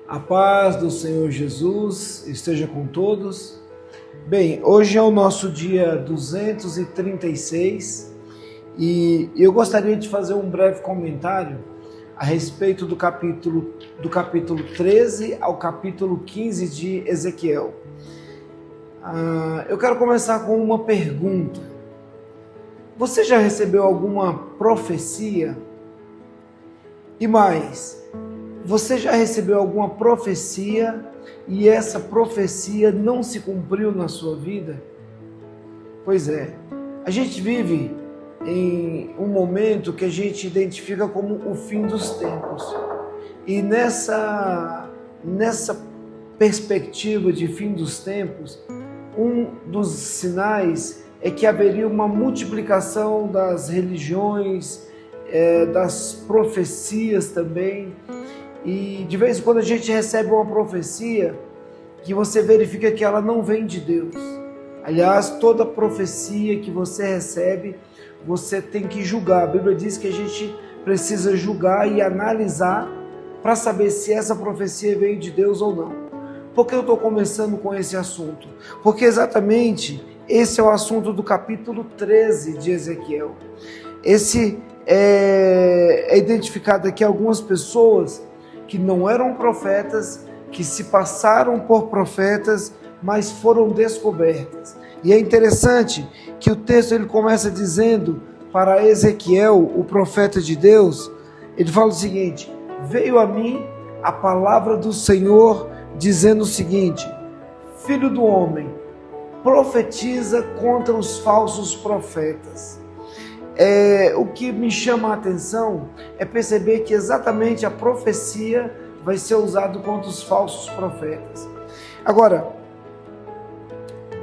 A paz do Senhor Jesus esteja com todos. Bem, hoje é o nosso dia 236 e eu gostaria de fazer um breve comentário a respeito do capítulo 13 ao capítulo 15 de Ezequiel. Eu quero começar com uma pergunta. Você já recebeu alguma profecia? E mais, você já recebeu alguma profecia e essa profecia não se cumpriu na sua vida? Pois é, a gente vive em um momento que a gente identifica como o fim dos tempos. E nessa perspectiva de fim dos tempos, um dos sinais é que haveria uma multiplicação das religiões, das profecias também. E de vez em quando a gente recebe uma profecia que você verifica que ela não vem de Deus. Aliás, toda profecia que você recebe, você tem que julgar. A Bíblia diz que a gente precisa julgar e analisar para saber se essa profecia veio de Deus ou não. Por que eu estou começando com esse assunto? Porque exatamente esse é o assunto do capítulo 13 de Ezequiel. Esse é identificado aqui algumas pessoas que não eram profetas, que se passaram por profetas, mas foram descobertas. E é interessante que o texto ele começa dizendo para Ezequiel, o profeta de Deus, ele fala o seguinte: veio a mim a palavra do Senhor dizendo o seguinte: filho do homem, profetiza contra os falsos profetas. O que me chama a atenção é perceber que exatamente a profecia vai ser usada contra os falsos profetas. Agora,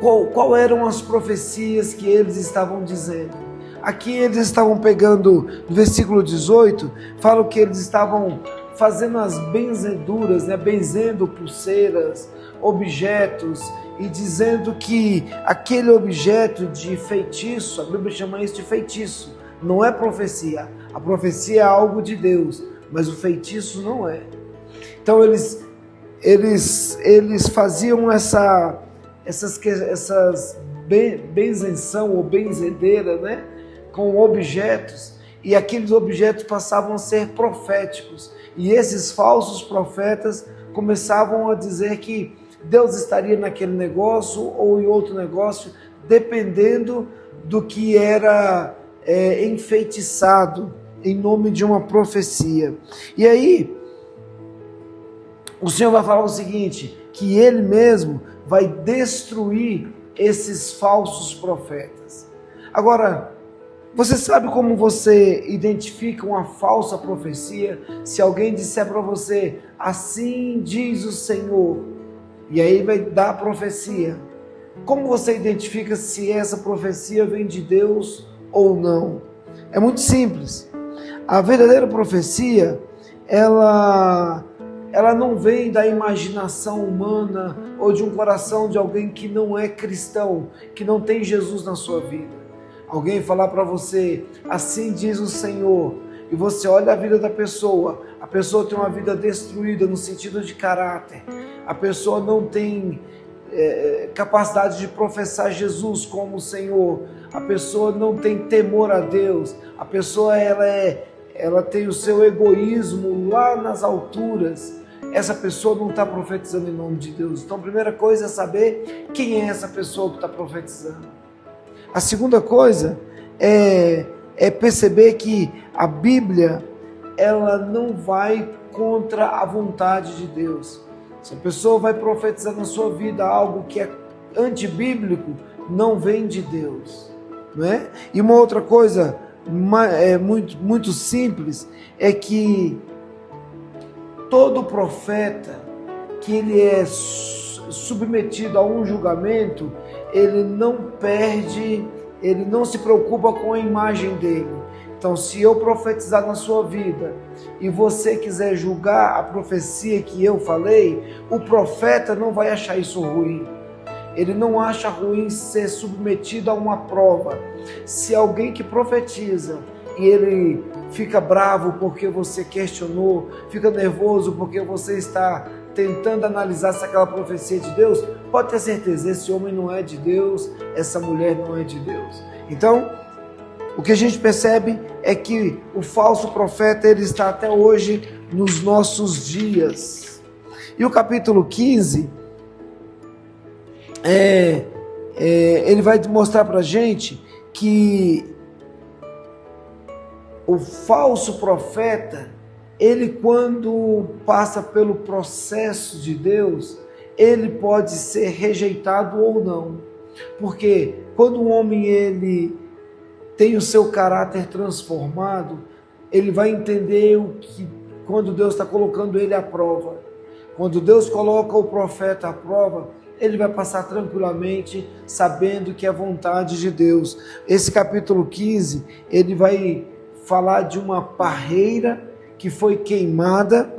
qual eram as profecias que eles estavam dizendo? Aqui eles estavam pegando, no versículo 18, falam que eles estavam fazendo as benzeduras, benzendo pulseiras, objetos, e dizendo que aquele objeto de feitiço, a Bíblia chama isso de feitiço, não é profecia. A profecia é algo de Deus, mas o feitiço não é. Então eles faziam essas benzenção ou benzedeira, com objetos, e aqueles objetos passavam a ser proféticos. E esses falsos profetas começavam a dizer que Deus estaria naquele negócio ou em outro negócio, dependendo do que era enfeitiçado em nome de uma profecia. E aí, o Senhor vai falar o seguinte, que Ele mesmo vai destruir esses falsos profetas. Agora, você sabe como você identifica uma falsa profecia? Se alguém disser para você, assim diz o Senhor, e aí vai dar a profecia. Como você identifica se essa profecia vem de Deus ou não? É muito simples. A verdadeira profecia, ela não vem da imaginação humana ou de um coração de alguém que não é cristão, que não tem Jesus na sua vida. Alguém falar para você, assim diz o Senhor, e você olha a vida da pessoa, a pessoa tem uma vida destruída no sentido de caráter, a pessoa não tem capacidade de professar Jesus como o Senhor, a pessoa não tem temor a Deus, a pessoa ela tem o seu egoísmo lá nas alturas. Essa pessoa não está profetizando em nome de Deus. Então a primeira coisa é saber quem é essa pessoa que está profetizando. A segunda coisa é perceber que a Bíblia ela não vai contra a vontade de Deus. Se a pessoa vai profetizar na sua vida algo que é antibíblico, não vem de Deus, não é? E uma outra coisa muito simples é que todo profeta que ele é submetido a um julgamento, ele não se preocupa com a imagem dele. Então, se eu profetizar na sua vida e você quiser julgar a profecia que eu falei, o profeta não vai achar isso ruim. Ele não acha ruim ser submetido a uma prova. Se alguém que profetiza e ele fica bravo porque você questionou, fica nervoso porque você está tentando analisar se aquela profecia é de Deus, pode ter certeza, esse homem não é de Deus, essa mulher não é de Deus. Então, o que a gente percebe é que o falso profeta, ele está até hoje nos nossos dias. E o capítulo 15, ele vai mostrar para a gente que o falso profeta, ele quando passa pelo processo de Deus, ele pode ser rejeitado ou não. Porque quando o homem ele tem o seu caráter transformado, ele vai entender o que quando Deus está colocando ele à prova. Quando Deus coloca o profeta à prova, ele vai passar tranquilamente, sabendo que é vontade de Deus. Esse capítulo 15, ele vai falar de uma parreira que foi queimada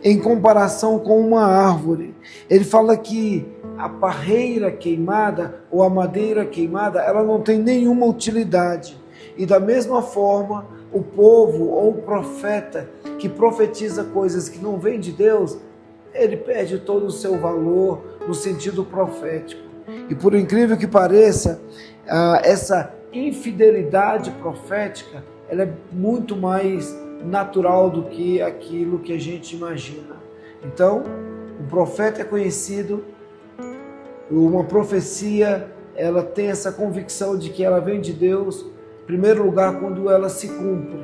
em comparação com uma árvore. Ele fala que a parreira queimada ou a madeira queimada, ela não tem nenhuma utilidade. E da mesma forma, o povo ou o profeta que profetiza coisas que não vêm de Deus, ele perde todo o seu valor no sentido profético. E por incrível que pareça, essa infidelidade profética, ela é muito mais natural do que aquilo que a gente imagina. Então, o profeta é conhecido, uma profecia, ela tem essa convicção de que ela vem de Deus, em primeiro lugar, quando ela se cumpre,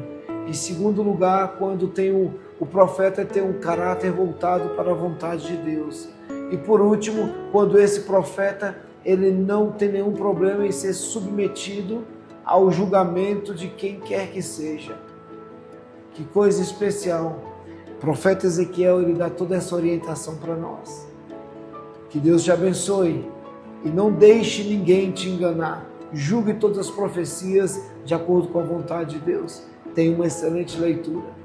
em segundo lugar, quando tem o profeta tem um caráter voltado para a vontade de Deus, e por último, quando esse profeta ele não tem nenhum problema em ser submetido ao julgamento de quem quer que seja. Que coisa especial! O profeta Ezequiel, ele dá toda essa orientação para nós. Que Deus te abençoe e não deixe ninguém te enganar. Julgue todas as profecias de acordo com a vontade de Deus. Tenha uma excelente leitura.